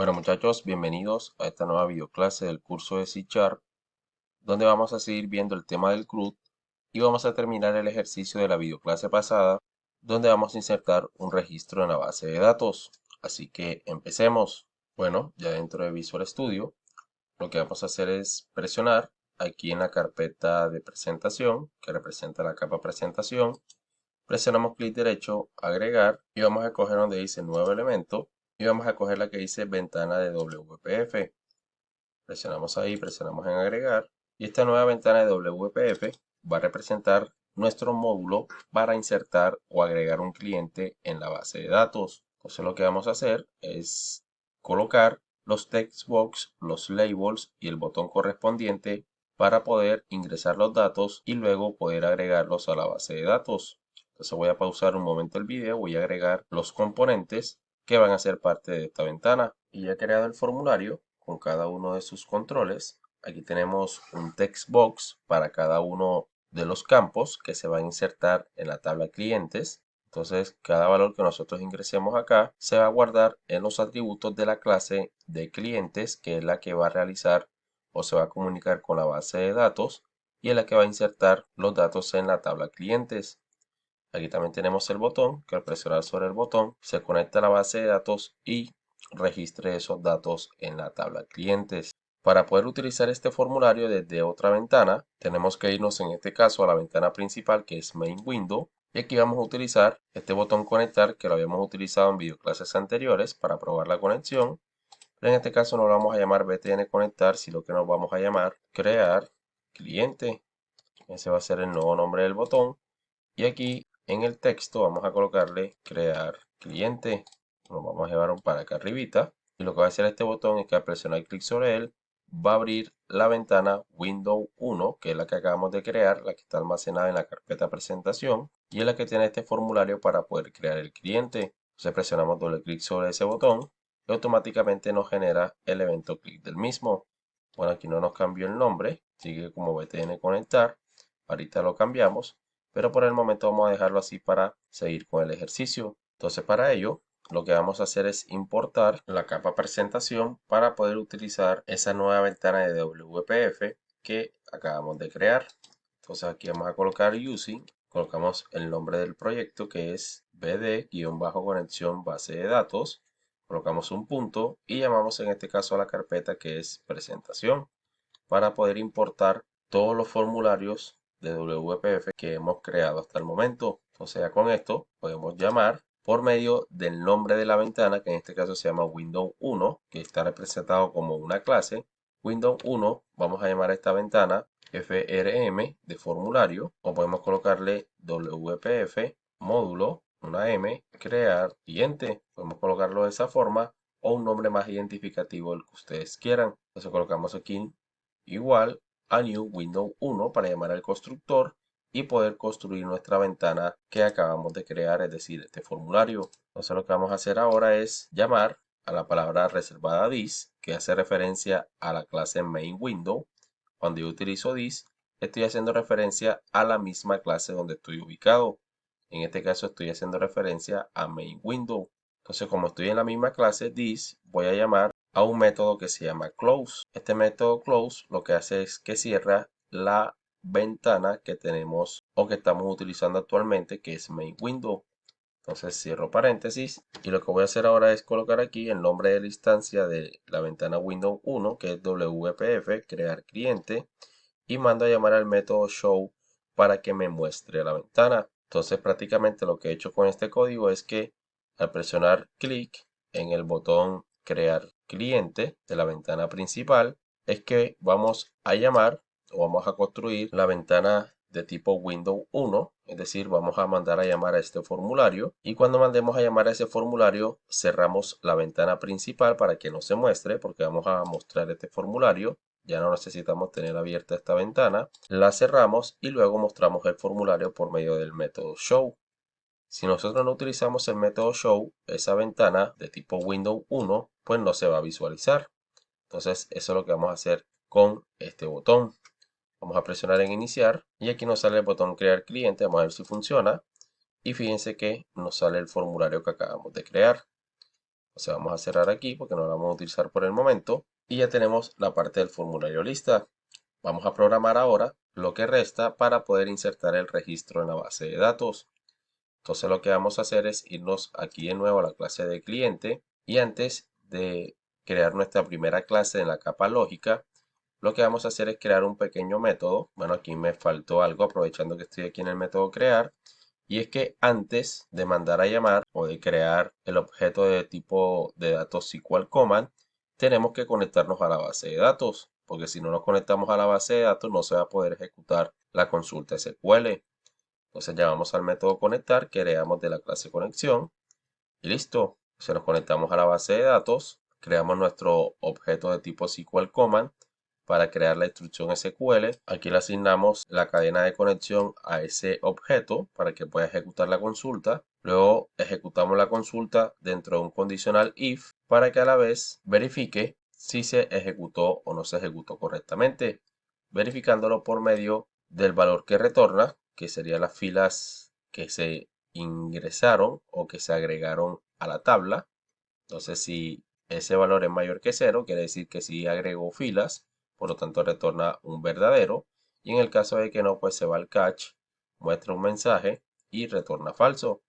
Bueno muchachos, bienvenidos a esta nueva videoclase del curso de C Sharp, donde vamos a seguir viendo el tema del CRUD y vamos a terminar el ejercicio de la videoclase pasada, donde vamos a insertar un registro en la base de datos. Así que empecemos. Bueno, ya dentro de Visual Studio, lo que vamos a hacer es presionar aquí en la carpeta de presentación, que representa la capa presentación. Presionamos clic derecho, agregar, y vamos a coger donde dice nuevo elemento, y vamos a coger la que dice ventana de WPF. Presionamos ahí, presionamos en agregar, y esta nueva ventana de WPF va a representar nuestro módulo para insertar o agregar un cliente en la base de datos. Entonces lo que vamos a hacer es colocar los text box, los labels y el botón correspondiente para poder ingresar los datos y luego poder agregarlos a la base de datos. Entonces voy a pausar un momento el video, voy a agregar los componentes que van a ser parte de esta ventana. Y ya he creado el formulario con cada uno de sus controles. Aquí tenemos un text box para cada uno de los campos que se va a insertar en la tabla clientes. Entonces, cada valor que nosotros ingresemos acá se va a guardar en los atributos de la clase de clientes, que es la que va a realizar o se va a comunicar con la base de datos y es la que va a insertar los datos en la tabla clientes. Aquí también tenemos el botón, que al presionar sobre el botón se conecta a la base de datos y registre esos datos en la tabla clientes. Para poder utilizar este formulario desde otra ventana, tenemos que irnos en este caso a la ventana principal, que es Main Window, y aquí vamos a utilizar este botón conectar, que lo habíamos utilizado en videoclases anteriores para probar la conexión. Pero en este caso no lo vamos a llamar btn conectar, sino que nos vamos a llamar crear cliente. Ese va a ser el nuevo nombre del botón. Y aquí en el texto vamos a colocarle crear cliente. Lo vamos a llevar para acá arribita. Y lo que va a hacer este botón es que al presionar clic sobre él, va a abrir la ventana Windows 1, que es la que acabamos de crear, la que está almacenada en la carpeta presentación. Y es la que tiene este formulario para poder crear el cliente. Entonces presionamos doble clic sobre ese botón y automáticamente nos genera el evento clic del mismo. Bueno, aquí no nos cambió el nombre, sigue como btn conectar. Ahorita lo cambiamos, pero por el momento vamos a dejarlo así para seguir con el ejercicio. Entonces para ello lo que vamos a hacer es importar la capa presentación para poder utilizar esa nueva ventana de WPF que acabamos de crear. Entonces aquí vamos a colocar using, colocamos el nombre del proyecto que es bd-conexión base de datos, colocamos un punto y llamamos en este caso a la carpeta que es presentación para poder importar todos los formularios de WPF que hemos creado hasta el momento. O sea, con esto podemos llamar por medio del nombre de la ventana, que en este caso se llama Windows 1, que está representado como una clase. Windows 1, vamos a llamar a esta ventana FRM de formulario, o podemos colocarle WPF módulo, una M, crear cliente. Podemos colocarlo de esa forma o un nombre más identificativo el que ustedes quieran. Entonces colocamos aquí igual a New Windows 1 para llamar al constructor y poder construir nuestra ventana que acabamos de crear, es decir, este formulario. Entonces lo que vamos a hacer ahora es llamar a la palabra reservada this, que hace referencia a la clase main window. Cuando yo utilizo this, estoy haciendo referencia a la misma clase donde estoy ubicado. En este caso estoy haciendo referencia a main window. Entonces, como estoy en la misma clase this, voy a llamar a un método que se llama close. Este método close lo que hace es que cierra la ventana que tenemos o que estamos utilizando actualmente, que es main window. Entonces cierro paréntesis y lo que voy a hacer ahora es colocar aquí el nombre de la instancia de la ventana Windows 1, que es WPF, crear cliente, y mando a llamar al método show para que me muestre la ventana. Entonces prácticamente lo que he hecho con este código es que al presionar clic en el botón crear cliente de la ventana principal, es que vamos a llamar o vamos a construir la ventana de tipo Windows 1, es decir, vamos a mandar a llamar a este formulario y cuando mandemos a llamar a ese formulario cerramos la ventana principal para que no se muestre porque vamos a mostrar este formulario. Ya no necesitamos tener abierta esta ventana, la cerramos y luego mostramos el formulario por medio del método show. Si nosotros no utilizamos el método show, esa ventana de tipo Windows 1 pues no se va a visualizar. Entonces eso es lo que vamos a hacer con este botón. Vamos a presionar en iniciar y aquí nos sale el botón crear cliente. Vamos a ver si funciona y fíjense que nos sale el formulario que acabamos de crear. O sea, vamos a cerrar aquí porque no la vamos a utilizar por el momento. Y ya tenemos la parte del formulario lista. Vamos a programar ahora lo que resta para poder insertar el registro en la base de datos. Entonces lo que vamos a hacer es irnos aquí de nuevo a la clase de cliente y antes de crear nuestra primera clase en la capa lógica, lo que vamos a hacer es crear un pequeño método. Bueno, aquí me faltó algo aprovechando que estoy aquí en el método crear. Y es que antes de mandar a llamar o de crear el objeto de tipo de datos SQL Command, tenemos que conectarnos a la base de datos, porque si no nos conectamos a la base de datos no se va a poder ejecutar la consulta SQL. Entonces llamamos al método conectar, creamos de la clase conexión y listo. Se nos conectamos a la base de datos, creamos nuestro objeto de tipo SQL Command para crear la instrucción SQL. Aquí le asignamos la cadena de conexión a ese objeto para que pueda ejecutar la consulta. Luego ejecutamos la consulta dentro de un condicional if para que a la vez verifique si se ejecutó o no se ejecutó correctamente, verificándolo por medio del valor que retorna, que serían las filas que se ingresaron o que se agregaron a la tabla. Entonces, si ese valor es mayor que cero, quiere decir que sí agregó filas, por lo tanto retorna un verdadero. Y en el caso de que no, pues se va al catch, muestra un mensaje y retorna falso.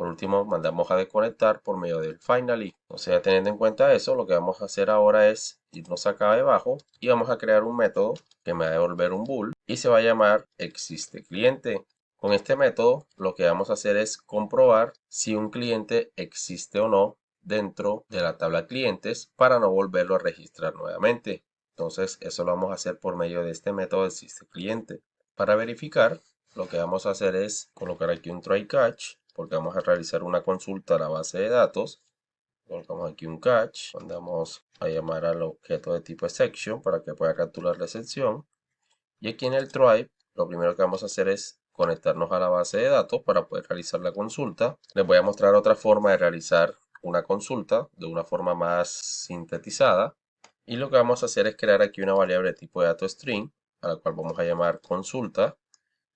Por último, mandamos a desconectar por medio del finally. O sea, teniendo en cuenta eso, lo que vamos a hacer ahora es irnos acá debajo y vamos a crear un método que me va a devolver un bool y se va a llamar existe cliente. Con este método, lo que vamos a hacer es comprobar si un cliente existe o no dentro de la tabla clientes para no volverlo a registrar nuevamente. Entonces, eso lo vamos a hacer por medio de este método existe cliente. Para verificar, lo que vamos a hacer es colocar aquí un try catch, porque vamos a realizar una consulta a la base de datos. Colocamos aquí un catch, mandamos a llamar al objeto de tipo exception para que pueda capturar la excepción. Y aquí en el try, lo primero que vamos a hacer es conectarnos a la base de datos para poder realizar la consulta. Les voy a mostrar otra forma de realizar una consulta de una forma más sintetizada. Y lo que vamos a hacer es crear aquí una variable de tipo de dato string, a la cual vamos a llamar consulta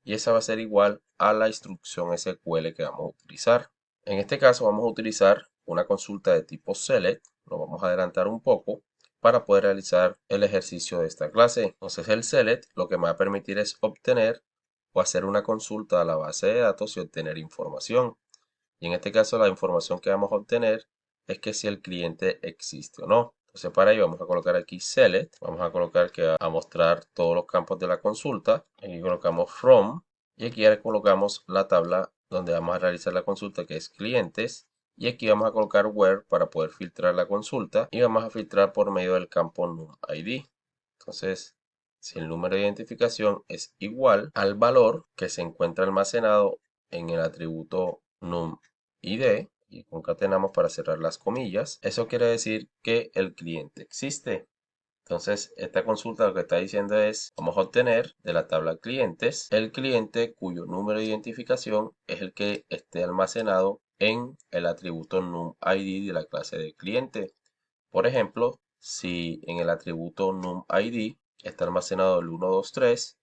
y esa va a ser igual a la instrucción SQL que vamos a utilizar. En este caso vamos a utilizar una consulta de tipo select, lo vamos a adelantar un poco para poder realizar el ejercicio de esta clase. Entonces el select lo que me va a permitir es obtener o hacer una consulta a la base de datos y obtener información. Y en este caso la información que vamos a obtener es que si el cliente existe o no. Entonces para ello vamos a colocar aquí select, vamos a colocar que va a mostrar todos los campos de la consulta. Aquí colocamos from y aquí ya colocamos la tabla donde vamos a realizar la consulta que es clientes. Y aquí vamos a colocar where para poder filtrar la consulta y vamos a filtrar por medio del campo numID. Entonces, si el número de identificación es igual al valor que se encuentra almacenado en el atributo numID y concatenamos para cerrar las comillas, eso quiere decir que el cliente existe. Entonces, esta consulta lo que está diciendo es, vamos a obtener de la tabla clientes el cliente cuyo número de identificación es el que esté almacenado en el atributo numID de la clase de cliente. Por ejemplo, si en el atributo numID está almacenado el 123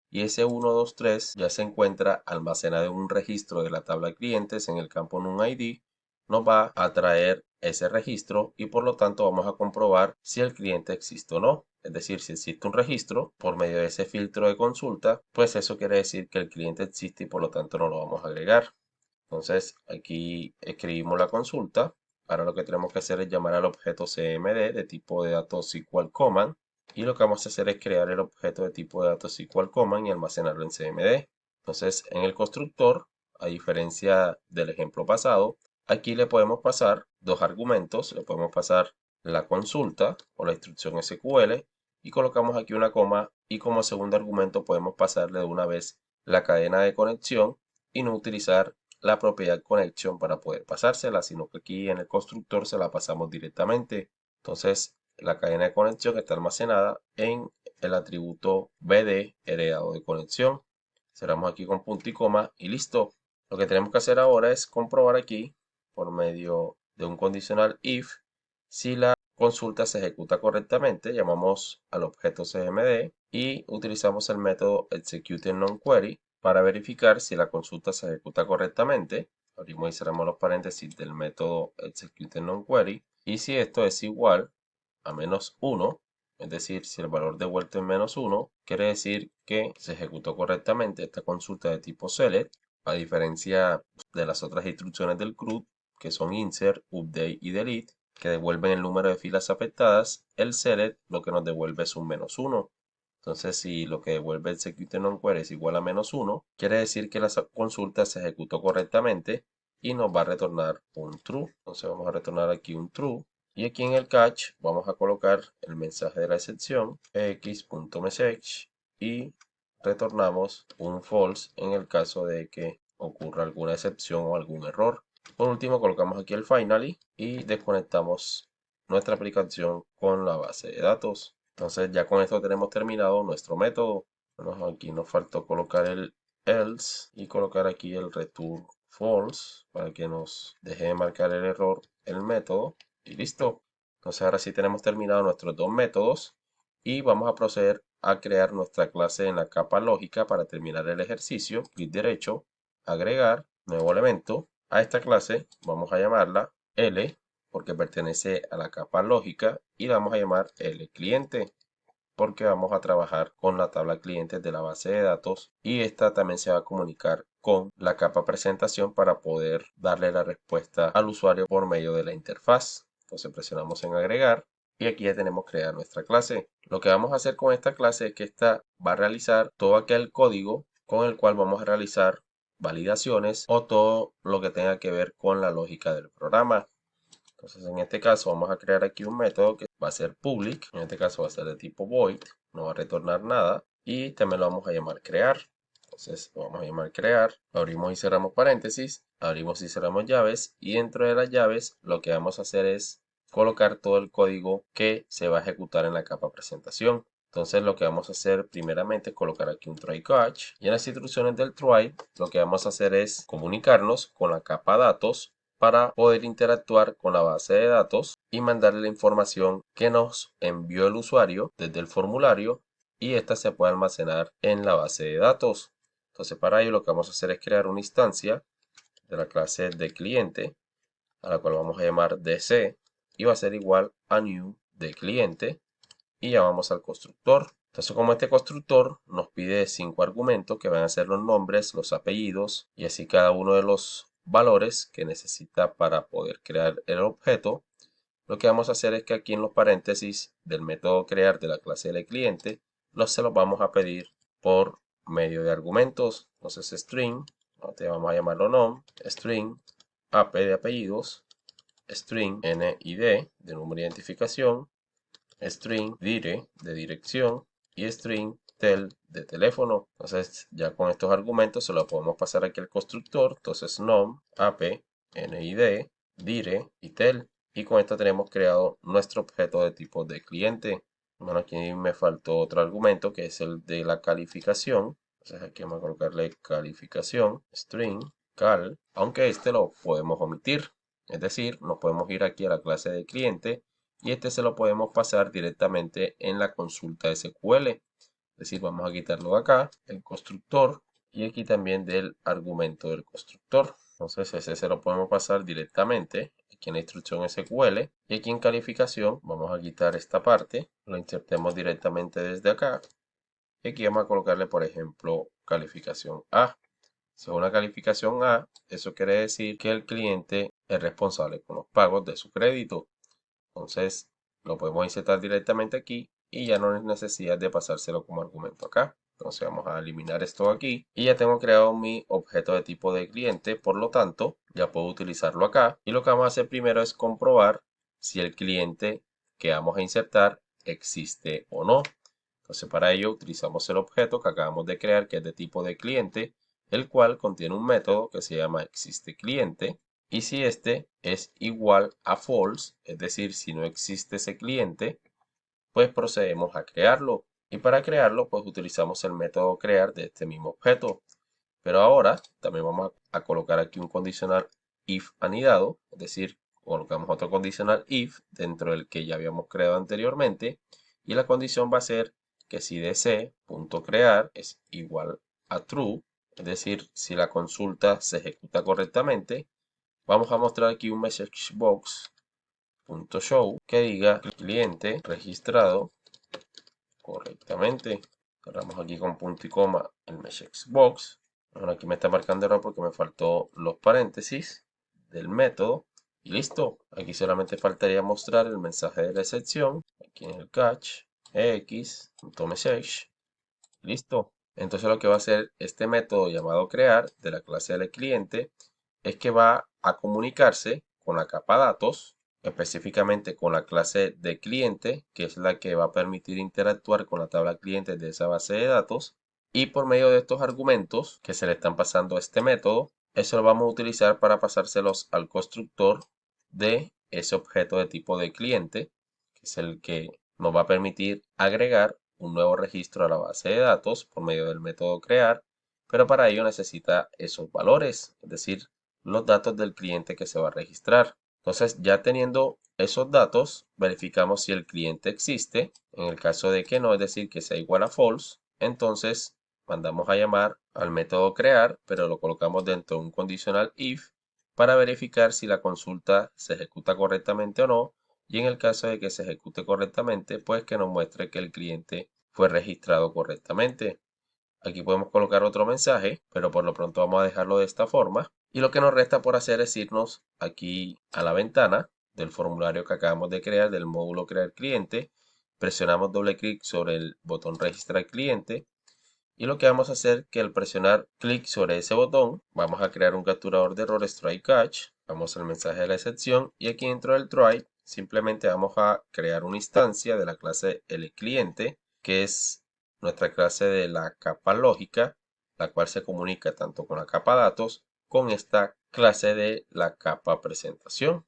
y ese 123 ya se encuentra almacenado en un registro de la tabla de clientes en el campo numID, nos va a traer ese registro y por lo tanto vamos a comprobar si el cliente existe o no. Es decir, si existe un registro por medio de ese filtro de consulta, pues eso quiere decir que el cliente existe y por lo tanto no lo vamos a agregar. Entonces aquí escribimos la consulta. Ahora lo que tenemos que hacer es llamar al objeto CMD de tipo de datos SQL Command. Y lo que vamos a hacer es crear el objeto de tipo de datos SQL Command y almacenarlo en CMD. Entonces en el constructor, a diferencia del ejemplo pasado, aquí le podemos pasar dos argumentos. Le podemos pasar la consulta o la instrucción SQL y colocamos aquí una coma y como segundo argumento podemos pasarle de una vez la cadena de conexión y no utilizar la propiedad connection para poder pasársela, sino que aquí en el constructor se la pasamos directamente. Entonces, la cadena de conexión está almacenada en el atributo BD heredado de conexión. Cerramos aquí con punto y coma y listo. Lo que tenemos que hacer ahora es comprobar aquí por medio de un condicional if si la consulta se ejecuta correctamente. Llamamos al objeto CMD y utilizamos el método executeNonQuery para verificar si la consulta se ejecuta correctamente. abrimos y cerramos los paréntesis del método executeNonQuery, y si esto es igual a -1, es decir, si el valor devuelto es -1, quiere decir que se ejecutó correctamente esta consulta de tipo select, a diferencia de las otras instrucciones del CRUD, que son insert, update y delete, que devuelven el número de filas afectadas. El select lo que nos devuelve es un -1. Entonces, si lo que devuelve el executeNonQuery es igual a -1, quiere decir que la consulta se ejecutó correctamente y nos va a retornar un true. Entonces vamos a retornar aquí un true. Y aquí en el catch vamos a colocar el mensaje de la excepción x.message y retornamos un false en el caso de que ocurra alguna excepción o algún error. Por último, colocamos aquí el finally y desconectamos nuestra aplicación con la base de datos. Entonces ya con esto tenemos terminado nuestro método. Bueno, aquí nos faltó colocar el else y colocar aquí el return false para que nos deje de marcar el error el método y listo. Entonces ahora sí tenemos terminado nuestros dos métodos y vamos a proceder a crear nuestra clase en la capa lógica para terminar el ejercicio. Clic derecho, agregar, nuevo elemento. A esta clase vamos a llamarla L porque pertenece a la capa lógica y la vamos a llamar L cliente porque vamos a trabajar con la tabla clientes de la base de datos y esta también se va a comunicar con la capa presentación para poder darle la respuesta al usuario por medio de la interfaz. Entonces presionamos en agregar y aquí ya tenemos creada nuestra clase. Lo que vamos a hacer con esta clase es que esta va a realizar todo aquel código con el cual vamos a realizar validaciones o todo lo que tenga que ver con la lógica del programa. Entonces en este caso vamos a crear aquí un método que va a ser public, en este caso va a ser de tipo void, no va a retornar nada y también lo vamos a llamar crear. Entonces lo vamos a llamar crear, abrimos y cerramos paréntesis, abrimos y cerramos llaves y dentro de las llaves lo que vamos a hacer es colocar todo el código que se va a ejecutar en la capa presentación. Entonces lo que vamos a hacer primeramente es colocar aquí un try catch y en las instrucciones del try lo que vamos a hacer es comunicarnos con la capa datos para poder interactuar con la base de datos y mandarle la información que nos envió el usuario desde el formulario y esta se puede almacenar en la base de datos. Entonces para ello lo que vamos a hacer es crear una instancia de la clase de cliente a la cual vamos a llamar DC y va a ser igual a new de cliente y llamamos al constructor. Entonces como este constructor nos pide 5 argumentos que van a ser los nombres, los apellidos y así cada uno de los valores que necesita para poder crear el objeto, lo que vamos a hacer es que aquí en los paréntesis del método crear de la clase del cliente, se los vamos a pedir por medio de argumentos. Entonces string, te vamos a llamarlo nom, string ap de apellidos, string NID de número de identificación, string dire de dirección y string tel de teléfono. Entonces ya con estos argumentos se lo podemos pasar aquí al constructor. Entonces nom, ap, nid, dire y tel. Y con esto tenemos creado nuestro objeto de tipo de cliente. Bueno, aquí me faltó otro argumento que es el de la calificación. Entonces aquí vamos a colocarle calificación, string, cal, aunque este lo podemos omitir. Es decir, nos podemos ir aquí a la clase de cliente y este se lo podemos pasar directamente en la consulta SQL. Es decir, vamos a quitarlo de acá, el constructor, y aquí también del argumento del constructor. Entonces ese se lo podemos pasar directamente aquí en la instrucción SQL y aquí en calificación vamos a quitar esta parte, lo insertemos directamente desde acá y aquí vamos a colocarle por ejemplo calificación A. Si es una calificación A, eso quiere decir que el cliente es responsable con los pagos de su crédito. Entonces lo podemos insertar directamente aquí y ya no es necesidad de pasárselo como argumento acá. Entonces vamos a eliminar esto aquí y ya tengo creado mi objeto de tipo de cliente, por lo tanto ya puedo utilizarlo acá. Y lo que vamos a hacer primero es comprobar si el cliente que vamos a insertar existe o no. Entonces para ello utilizamos el objeto que acabamos de crear que es de tipo de cliente, el cual contiene un método que se llama existeCliente. Y si este es igual a false, es decir, si no existe ese cliente, pues procedemos a crearlo. Y para crearlo, pues utilizamos el método crear de este mismo objeto. Pero ahora también vamos a colocar aquí un condicional if anidado, es decir, colocamos otro condicional if dentro del que ya habíamos creado anteriormente. Y la condición va a ser que si dc.crear es igual a true, es decir, si la consulta se ejecuta correctamente, vamos a mostrar aquí un message box.show que diga cliente registrado correctamente. Cerramos aquí con punto y coma el message box. Ahora aquí me está marcando error porque me faltó los paréntesis del método. Y listo. Aquí solamente faltaría mostrar el mensaje de la excepción. Aquí en el catch x.message. Listo. Entonces lo que va a hacer este método llamado crear de la clase del cliente es que va a comunicarse con la capa datos, específicamente con la clase de cliente, que es la que va a permitir interactuar con la tabla cliente de esa base de datos. Y por medio de estos argumentos que se le están pasando a este método, eso lo vamos a utilizar para pasárselos al constructor de ese objeto de tipo de cliente, que es el que nos va a permitir agregar un nuevo registro a la base de datos por medio del método crear, pero para ello necesita esos valores, es decir, los datos del cliente que se va a registrar. Entonces, ya teniendo esos datos, verificamos si el cliente existe. En el caso de que no, es decir, que sea igual a false, entonces mandamos a llamar al método crear, pero lo colocamos dentro de un condicional if para verificar si la consulta se ejecuta correctamente o no. Y en el caso de que se ejecute correctamente, pues que nos muestre que el cliente fue registrado correctamente. Aquí podemos colocar otro mensaje, pero por lo pronto vamos a dejarlo de esta forma. Y lo que nos resta por hacer es irnos aquí a la ventana del formulario que acabamos de crear, del módulo crear cliente. Presionamos doble clic sobre el botón registrar cliente. Y lo que vamos a hacer es que al presionar clic sobre ese botón, vamos a crear un capturador de errores try catch. Vamos al mensaje de la excepción y aquí dentro del try simplemente vamos a crear una instancia de la clase cliente, que es nuestra clase de la capa lógica, la cual se comunica tanto con la capa datos con esta clase de la capa presentación.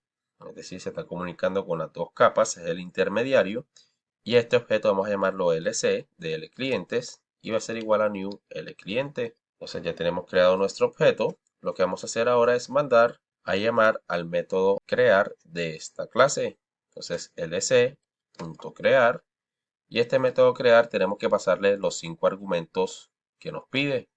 Es decir, se está comunicando con las dos capas, es el intermediario. Y a este objeto vamos a llamarlo LC de LClientes y va a ser igual a new LCliente. Entonces ya tenemos creado nuestro objeto. Lo que vamos a hacer ahora es mandar a llamar al método crear de esta clase. Entonces lc.crear y este método crear tenemos que pasarle los 5 argumentos que nos pide,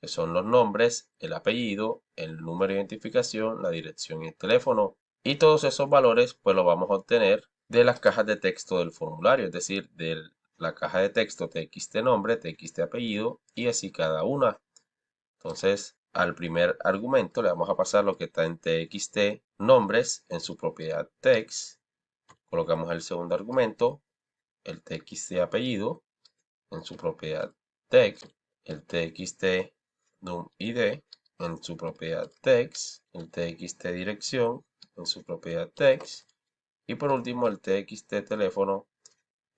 que son los nombres, el apellido, el número de identificación, la dirección y el teléfono. Y todos esos valores pues los vamos a obtener de las cajas de texto del formulario, es decir, de la caja de texto txt nombre, txt apellido y así cada una. Entonces, al primer argumento le vamos a pasar lo que está en txt nombres en su propiedad text. Colocamos el segundo argumento, el txt apellido en su propiedad text, el txt num id en su propiedad text, el txt dirección en su propiedad text y por último el txt teléfono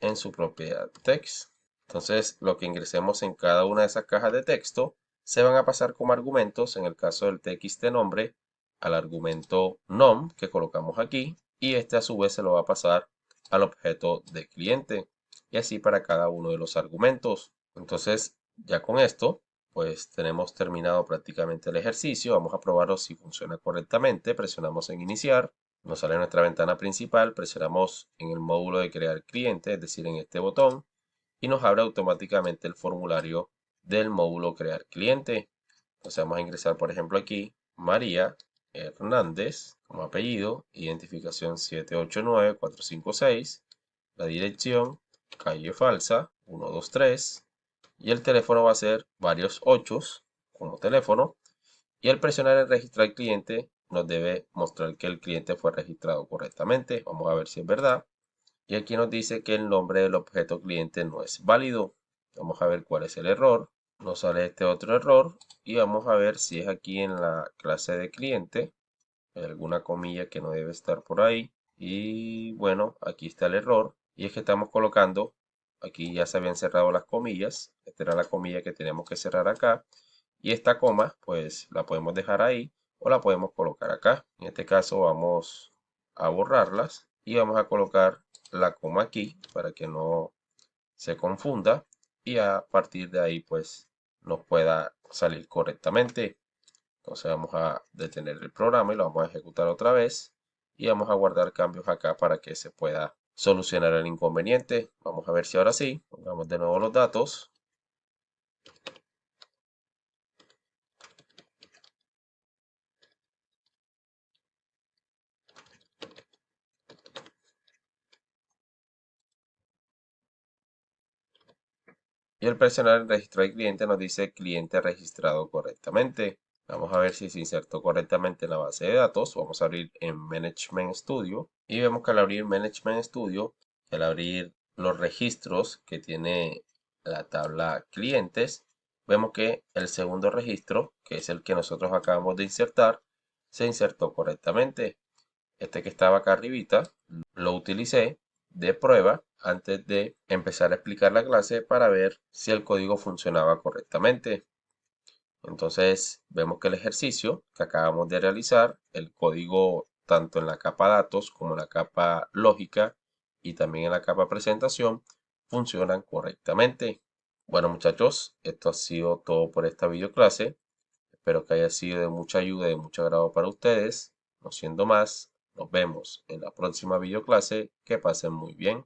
en su propiedad text. Entonces lo que ingresemos en cada una de esas cajas de texto se van a pasar como argumentos, en el caso del txt nombre, al argumento nom que colocamos aquí y este a su vez se lo va a pasar al objeto de cliente y así para cada uno de los argumentos. Entonces ya con esto pues tenemos terminado prácticamente el ejercicio. Vamos a probarlo si funciona correctamente. Presionamos en iniciar. Nos sale nuestra ventana principal, presionamos en el módulo de crear cliente, es decir, en este botón, y nos abre automáticamente el formulario del módulo crear cliente. Entonces vamos a ingresar, por ejemplo, aquí, María Hernández, como apellido, identificación 789-456, la dirección, calle Falsa, 123, y el teléfono va a ser varios 8 como teléfono, y al presionar en registrar cliente nos debe mostrar que el cliente fue registrado correctamente. Vamos a ver si es verdad. Y aquí nos dice que el nombre del objeto cliente no es válido. Vamos a ver cuál es el error. Nos sale este otro error y vamos a ver si es aquí en la clase de cliente. Hay alguna comilla que no debe estar por ahí. Y bueno, aquí está el error. Y es que estamos colocando, aquí ya se habían cerrado las comillas. Esta era la comilla que tenemos que cerrar acá. Y esta coma, pues la podemos dejar ahí o la podemos colocar acá. En este caso vamos a borrarlas y vamos a colocar la coma aquí para que no se confunda y a partir de ahí pues nos pueda salir correctamente. Entonces vamos a detener el programa y lo vamos a ejecutar otra vez y vamos a guardar cambios acá para que se pueda solucionar el inconveniente. Vamos a ver si ahora sí. Pongamos de nuevo los datos. Y al presionar en registrar cliente nos dice cliente registrado correctamente. Vamos a ver si se insertó correctamente en la base de datos. Vamos a abrir en Management Studio y vemos que al abrir Management Studio y al abrir los registros que tiene la tabla clientes, vemos que el segundo registro, que es el que nosotros acabamos de insertar, se insertó correctamente. Este que estaba acá arribita, lo utilicé de prueba antes de empezar a explicar la clase para ver si el código funcionaba correctamente. Entonces vemos que el ejercicio que acabamos de realizar, el código tanto en la capa datos como en la capa lógica y también en la capa presentación funcionan correctamente. Bueno muchachos, esto ha sido todo por esta videoclase. Espero que haya sido de mucha ayuda y de mucho agrado para ustedes. No siendo más, nos vemos en la próxima videoclase. Que pasen muy bien.